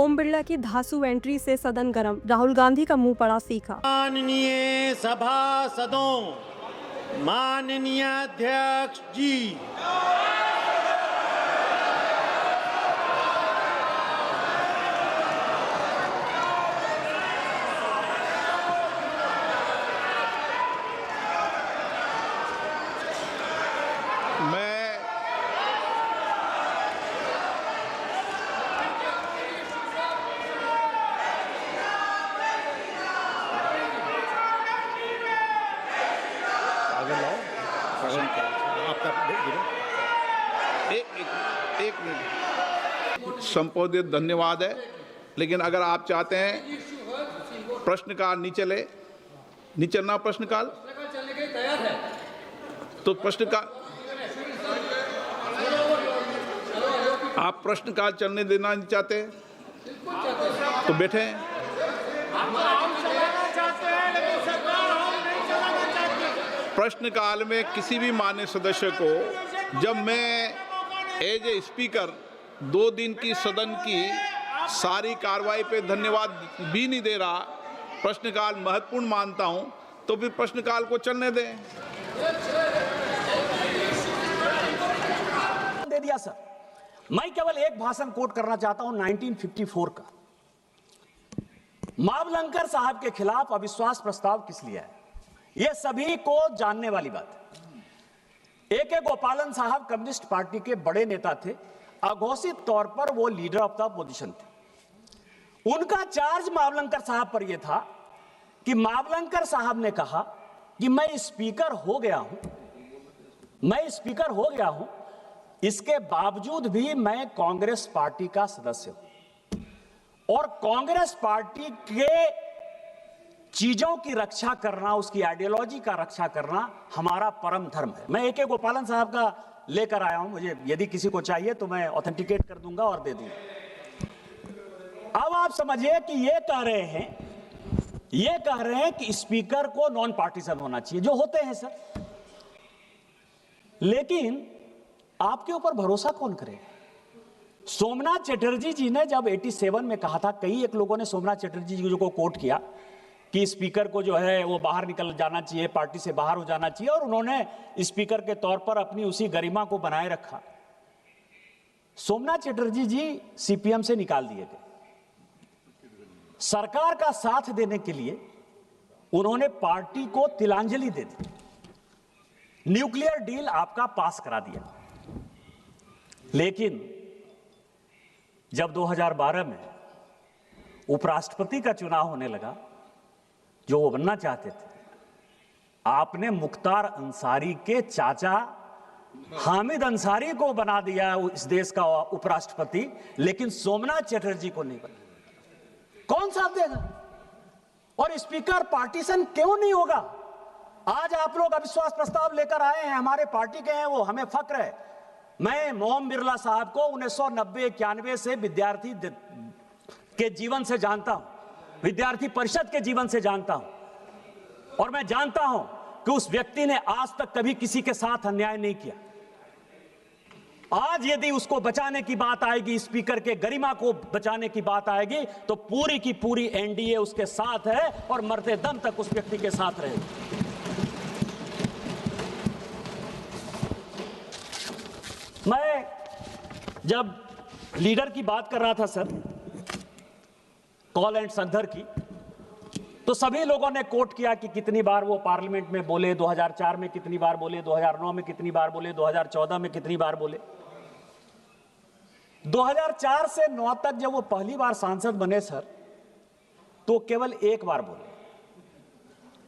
ओम बिरला की धांसू एंट्री से सदन गरम, राहुल गांधी का मुंह पड़ा सीखा। माननीय सभासदों, माननीय अध्यक्ष जी, एक मिनट संपोधित धन्यवाद है, लेकिन अगर आप चाहते हैं प्रश्नकाल नहीं चलना प्रश्नकाल तो प्रश्नकाल आप प्रश्नकाल चलने देना नहीं चाहते तो बैठे। प्रश्नकाल में किसी भी माननीय सदस्य को जब मैं एज ए स्पीकर 2 दिन की सदन की सारी कार्रवाई पे धन्यवाद भी नहीं दे रहा, प्रश्नकाल महत्वपूर्ण मानता हूं, तो फिर प्रश्नकाल को चलने दें। दे दिया सर। मैं केवल एक भाषण कोट करना चाहता हूं 1954 का। मावलंकर साहब के खिलाफ अविश्वास प्रस्ताव किस लिए है, यह सभी को जानने वाली बात है। A.K. गोपालन साहब कम्युनिस्ट पार्टी के बड़े नेता थे, अघोषित तौर पर वो लीडर ऑफ द अपोजिशन थे। उनका चार्ज मावलंकर साहब पर यह था कि मावलंकर साहब ने कहा कि मैं स्पीकर हो गया हूं, इसके बावजूद भी मैं कांग्रेस पार्टी का सदस्य हूं और कांग्रेस पार्टी के चीजों की रक्षा करना, उसकी आइडियोलॉजी का रक्षा करना हमारा परम धर्म है। मैं A.K. गोपालन साहब का लेकर आया हूं, मुझे यदि किसी को चाहिए तो मैं ऑथेंटिकेट कर दूंगा और दे दूंगा। अब आप समझिए कि ये कह रहे हैं कि स्पीकर को नॉन पार्टीसन होना चाहिए, जो होते हैं सर, लेकिन आपके ऊपर भरोसा कौन करेगा? सोमनाथ चटर्जी जी ने जब 87 में कहा था, कई एक लोगों ने सोमनाथ चटर्जी जी को कोट किया कि स्पीकर को जो है वो बाहर निकल जाना चाहिए, पार्टी से बाहर हो जाना चाहिए, और उन्होंने स्पीकर के तौर पर अपनी उसी गरिमा को बनाए रखा। सोमनाथ चटर्जी जी सीपीएम से निकाल दिए गए। सरकार का साथ देने के लिए उन्होंने पार्टी को तिलांजलि दे दी, न्यूक्लियर डील आपका पास करा दिया। लेकिन जब 2012 में उपराष्ट्रपति का चुनाव होने लगा, जो वो बनना चाहते थे, आपने मुख्तार अंसारी के चाचा हामिद अंसारी को बना दिया इस देश का उपराष्ट्रपति, लेकिन सोमनाथ चटर्जी को नहीं बना। कौन साथ देगा? और स्पीकर पार्टीशन क्यों नहीं होगा? आज आप लोग अविश्वास प्रस्ताव लेकर आए हैं, हमारे पार्टी के हैं, वो हमें फक्र है। मैं ओम बिरला साहब को 1990-91 से विद्यार्थी के जीवन से जानता हूं, विद्यार्थी परिषद के जीवन से जानता हूं, और मैं जानता हूं कि उस व्यक्ति ने आज तक कभी किसी के साथ अन्याय नहीं किया। आज यदि उसको बचाने की बात आएगी, स्पीकर के गरिमा को बचाने की बात आएगी, तो पूरी की पूरी एनडीए उसके साथ है और मरते दम तक उस व्यक्ति के साथ रहेगी। मैं जब लीडर की बात कर रहा था सर, कॉल एंड संदर की, तो सभी लोगों ने कोट किया कि कितनी बार वो पार्लियामेंट में बोले, 2004 में कितनी बार बोले, 2009 में कितनी बार बोले, 2014 में कितनी बार बोले। 2004 से 9 तक जब वो पहली बार सांसद बने सर, तो केवल एक बार बोले,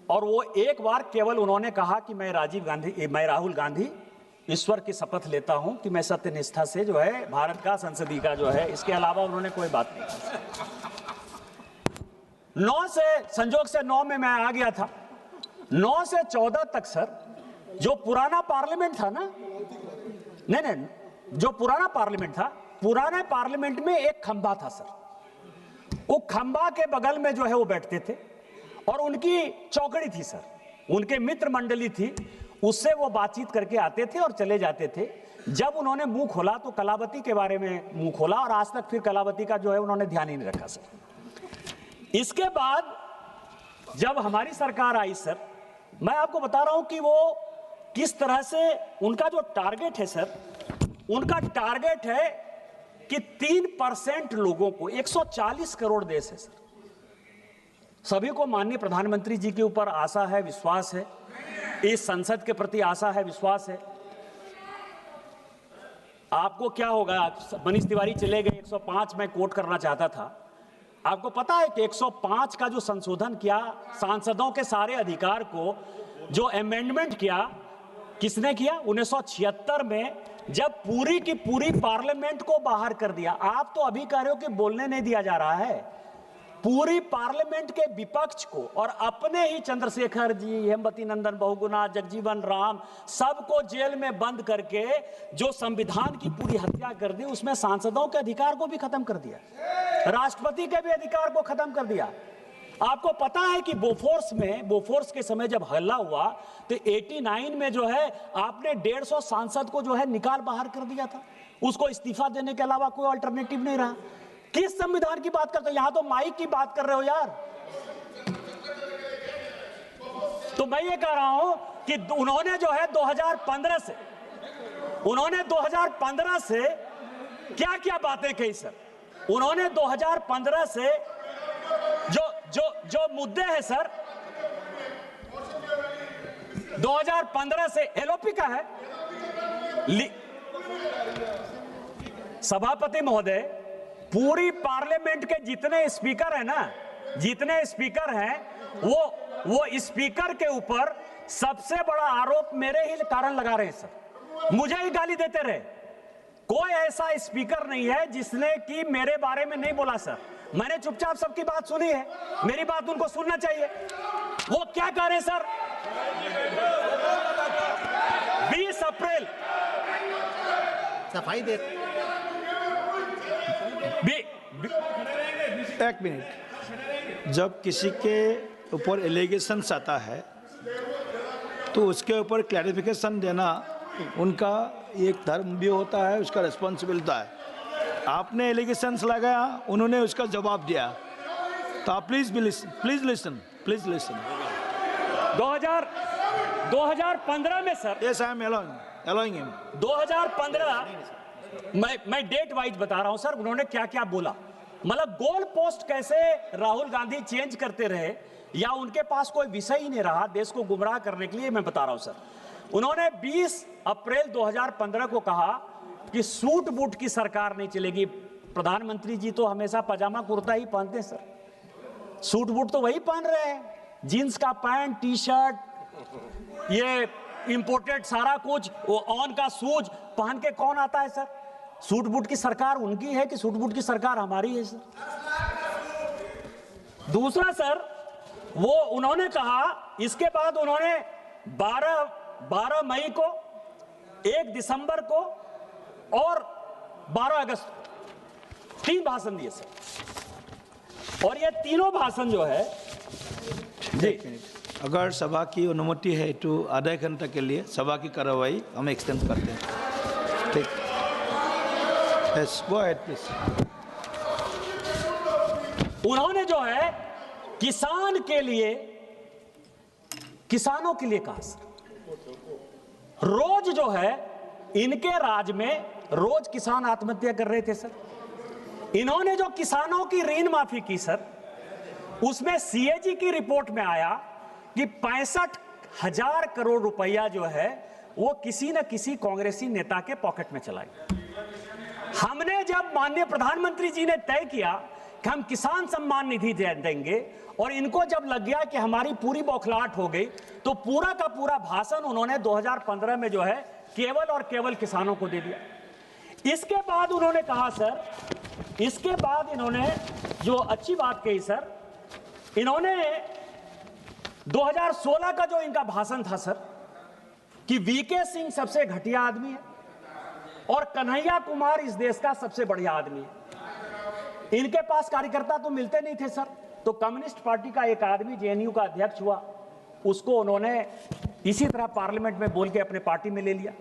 और वो एक बार केवल उन्होंने कहा कि मैं राहुल गांधी ईश्वर की शपथ लेता हूं कि मैं सत्यनिष्ठा से जो है भारत का संसदीय का जो है, इसके अलावा उन्होंने कोई बात नहीं की। 9 से संजोग से 9 में मैं आ गया था। 9 से 14 तक सर, जो पुराना पार्लियामेंट था ना, नहीं, जो पुराना पार्लियामेंट था, पुराने पार्लियामेंट में एक खंबा था सर। वो खंबा के बगल में जो है वो बैठते थे, और उनकी चौकड़ी थी सर, उनके मित्र मंडली थी, उससे वो बातचीत करके आते थे और चले जाते थे। जब उन्होंने मुंह खोला तो कलावती के बारे में मुंह खोला और आज तक फिर कलावती का जो है उन्होंने ध्यान ही नहीं रखा सर। इसके बाद जब हमारी सरकार आई सर, मैं आपको बता रहा हूं कि वो किस तरह से उनका जो टारगेट है सर, उनका टारगेट है कि 3% लोगों को 140 करोड़ देश है सर। सभी को माननीय प्रधानमंत्री जी के ऊपर आशा है, विश्वास है, इस संसद के प्रति आशा है, विश्वास है। आपको क्या होगा, मनीष तिवारी चले गए, 105 में कोट करना चाहता था। आपको पता है कि 105 का जो संशोधन किया, सांसदों के सारे अधिकार को जो अमेंडमेंट किया, किसने किया? 1976 में, जब पूरी की पूरी पार्लियामेंट को बाहर कर दिया। आप तो अभी कह रहे हो कि बोलने नहीं दिया जा रहा है। पूरी पार्लियामेंट के विपक्ष को और अपने ही चंद्रशेखर जी, हेमवती नंदन बहुगुणा, जगजीवन राम, सबको जेल में बंद करके जो संविधान की पूरी हत्या कर दी, उसमें सांसदों के अधिकार को भी खत्म कर दिया, राष्ट्रपति के भी अधिकार को खत्म कर दिया। आपको पता है कि बोफोर्स के समय जब हल्ला हुआ तो 89 में जो है आपने 150 सांसद को जो है निकाल बाहर कर दिया था। उसको इस्तीफा देने के अलावा कोई अल्टरनेटिव नहीं रहा। किस संविधान की बात करते हो? यहां तो माइक की बात कर रहे हो यार। तो मैं ये कह रहा हूं कि उन्होंने जो है 2015 से क्या क्या बातें कही सर। उन्होंने 2015 से जो मुद्दे हैं सर, 2015 से एलओपी का है। सभापति महोदय, पूरी पार्लियामेंट के जितने स्पीकर हैं ना, जितने स्पीकर हैं, वो स्पीकर के ऊपर सबसे बड़ा आरोप मेरे ही कारण लगा रहे हैं सर। मुझे ही गाली देते रहे। कोई ऐसा स्पीकर नहीं है जिसने कि मेरे बारे में नहीं बोला सर। मैंने चुपचाप सबकी बात सुनी है, मेरी बात उनको सुनना चाहिए। वो क्या कह रहे हैं सर? 20 अप्रैल सफाई दे। एक मिनट, जब किसी के ऊपर एलिगेशंस आता है तो उसके ऊपर क्लैरिफिकेशन देना उनका एक धर्म भी होता है, उसका रिस्पॉन्सिबिलिटी है। आपने एलिगेशंस लगाया, उन्होंने उसका जवाब दिया, तो आप प्लीज लिसन 2015 में sir, yes I am allowing him. 2015 मैं डेट वाइज बता रहा हूं सर, उन्होंने क्या क्या बोला। मतलब गोल पोस्ट कैसे राहुल गांधी चेंज करते रहे, या उनके पास कोई विषय ही नहीं रहा देश को गुमराह करने के लिए, मैं बता रहा हूं सर। उन्होंने 20 अप्रैल 2015 को कहा कि सूट बूट की सरकार नहीं चलेगी। प्रधानमंत्री जी तो हमेशा पजामा कुर्ता ही पहनते हैं सर, सूट बूट तो वही पहन रहे हैं। जींस का पैंट, टी शर्ट, ये इंपोर्टेड सारा कुछ, वो ऑन का शूज पहन के कौन आता है सर? सूट बूट की सरकार उनकी है कि सूट बूट की सरकार हमारी है सर? दूसरा सर, वो उन्होंने कहा, इसके बाद उन्होंने 12 मई को, 1 दिसंबर को और 12 अगस्त 3 भाषण दिए सर। और ये तीनों भाषण जो है जी, अगर सभा की अनुमति है तो आधा घंटा के लिए सभा की कार्रवाई हम एक्सटेंड करते हैं। ठीक, यस, गो अहेड प्लीज। उन्होंने जो है किसान के लिए, किसानों के लिए कहा सर। रोज जो है इनके राज में रोज किसान आत्महत्या कर रहे थे सर। इन्होंने जो किसानों की ऋण माफी की सर, उसमें सीएजी की रिपोर्ट में आया कि 65,000 करोड़ रुपया जो है वो किसी न किसी कांग्रेसी नेता के पॉकेट में चला गया। हमने जब माननीय प्रधानमंत्री जी ने तय किया कि हम किसान सम्मान निधि देंगे, और इनको जब लग गया कि हमारी पूरी बौखलाहट हो गई, तो पूरा का पूरा भाषण उन्होंने 2015 में जो है केवल और केवल किसानों को दे दिया। इसके बाद उन्होंने कहा सर, इसके बाद इन्होंने जो अच्छी बात कही सर, इन्होंने 2016 का जो इनका भाषण था सर, कि वीके सिंह सबसे घटिया आदमी है और कन्हैया कुमार इस देश का सबसे बढ़िया आदमी है। इनके पास कार्यकर्ता तो मिलते नहीं थे सर, तो कम्युनिस्ट पार्टी का एक आदमी जेएनयू का अध्यक्ष हुआ, उसको उन्होंने इसी तरह पार्लियामेंट में बोल के अपने पार्टी में ले लिया।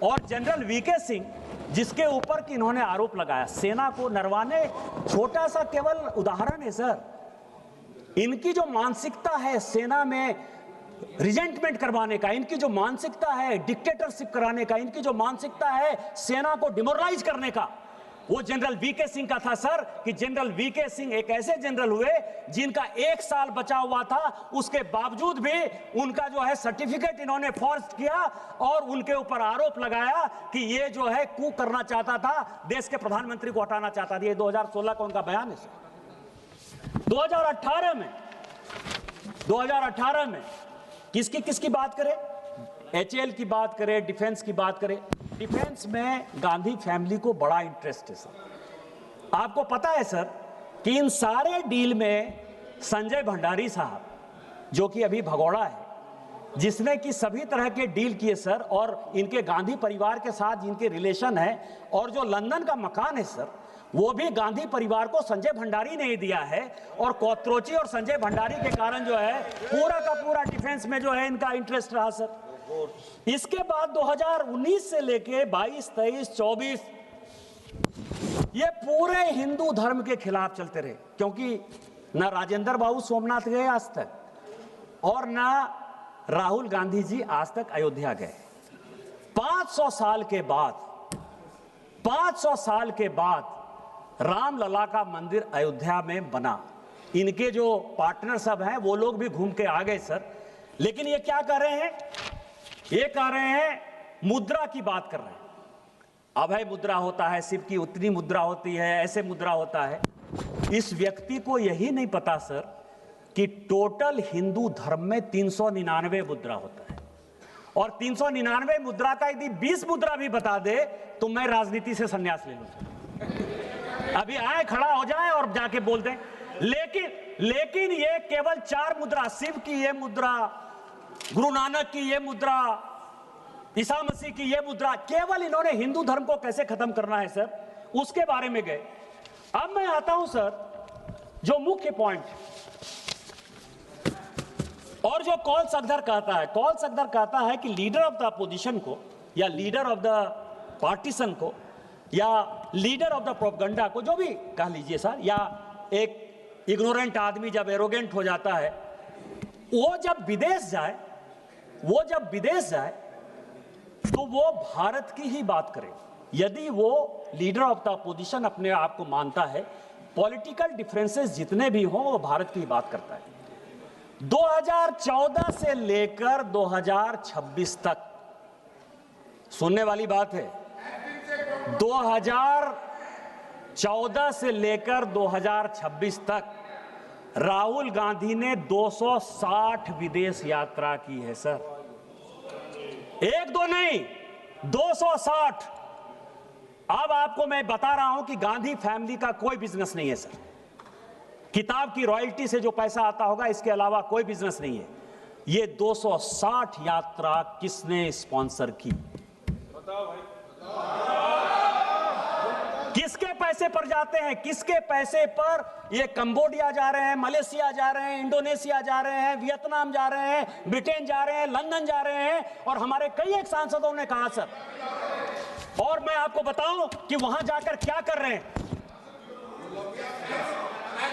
और जनरल वीके सिंह, जिसके ऊपर कि इन्होंने आरोप लगाया सेना को नरवाने, छोटा सा केवल उदाहरण है सर। इनकी जो मानसिकता है सेना में रिजेंटमेंट करवाने का, इनकी जो मानसिकता है डिक्टेटरशिप कराने का, इनकी जो मानसिकता है सेना को डिमोरलाइज करने का, वो जनरल वीके सिंह का था सर। कि जनरल वीके सिंह एक ऐसे जनरल हुए जिनका 1 साल बचा हुआ था, उसके बावजूद भी उनका जो है सर्टिफिकेट इन्होंने फॉर्ज किया और उनके ऊपर आरोप लगाया कि ये जो है कू करना चाहता था, देश के प्रधानमंत्री को हटाना चाहता था। ये 2016 का उनका बयान है सर। 2018 में किसकी बात करें, एचएएल की बात करें, डिफेंस की बात करें। डिफेंस में गांधी फैमिली को बड़ा इंटरेस्ट है सर। आपको पता है सर कि इन सारे डील में संजय भंडारी साहब, जो कि अभी भगोड़ा है, जिसने कि सभी तरह के डील किए सर, और इनके गांधी परिवार के साथ जिनके रिलेशन है, और जो लंदन का मकान है सर, वो भी गांधी परिवार को संजय भंडारी ने ही दिया है। और कोत्रोची और संजय भंडारी के कारण जो है पूरा का पूरा डिफेंस में जो है इनका इंटरेस्ट रहा सर। इसके बाद 2019 से लेके 22, 23, 24 ये पूरे हिंदू धर्म के खिलाफ चलते रहे, क्योंकि ना राजेंद्र बाबू सोमनाथ गए आज तक, और ना राहुल गांधी जी आज तक अयोध्या गए। 500 साल के बाद रामलला का मंदिर अयोध्या में बना। इनके जो पार्टनर सब हैं वो लोग भी घूम के आ गए सर। लेकिन ये क्या कर रहे हैं, ये कह रहे हैं मुद्रा की बात कर रहे हैं। अभय मुद्रा होता है, शिव की उतनी मुद्रा होती है, ऐसे मुद्रा होता है। इस व्यक्ति को यही नहीं पता सर कि टोटल हिंदू धर्म में 399 मुद्रा होता है, और 399 मुद्रा का यदि 20 मुद्रा भी बता दे तो मैं राजनीति से संन्यास ले लूं। अभी आए, खड़ा हो जाए और जाके बोल दें। लेकिन ये केवल 4 मुद्रा, शिव की ये मुद्रा, गुरु नानक की ये मुद्रा, ईसा मसीह की ये मुद्रा, केवल इन्होंने हिंदू धर्म को कैसे खत्म करना है सर, उसके बारे में गए। अब मैं आता हूं सर जो मुख्य पॉइंट, और जो कॉल सगदर कहता है कि लीडर ऑफ द अपोजिशन को, या लीडर ऑफ द पार्टीशन को, या लीडर ऑफ द प्रोपगंडा को, जो भी कह लीजिए सर, या एक इग्नोरेंट आदमी जब एरोगेंट हो जाता है, वो जब विदेश जाए तो वो भारत की ही बात करे। यदि वो लीडर ऑफ द अपोजिशन अपने आप को मानता है, पॉलिटिकल डिफरेंसेस जितने भी हों वो भारत की ही बात करता है। 2014 से लेकर 2026 तक, सुनने वाली बात है, 2014 से लेकर 2026 तक राहुल गांधी ने 260 विदेश यात्रा की है सर। 1-2 नहीं, 260। अब आपको मैं बता रहा हूं कि गांधी फैमिली का कोई बिजनेस नहीं है सर। किताब की रॉयल्टी से जो पैसा आता होगा, इसके अलावा कोई बिजनेस नहीं है। ये 260 यात्रा किसने स्पॉन्सर की? बताओ भाई। किसके पैसे पर जाते हैं? किसके पैसे पर ये कंबोडिया जा रहे हैं, मलेशिया जा रहे हैं, इंडोनेशिया जा रहे हैं, वियतनाम जा रहे हैं, ब्रिटेन जा रहे हैं, लंदन जा रहे हैं? और हमारे कई एक सांसदों ने कहा सर, और मैं आपको बताऊं कि वहां जाकर क्या कर रहे हैं।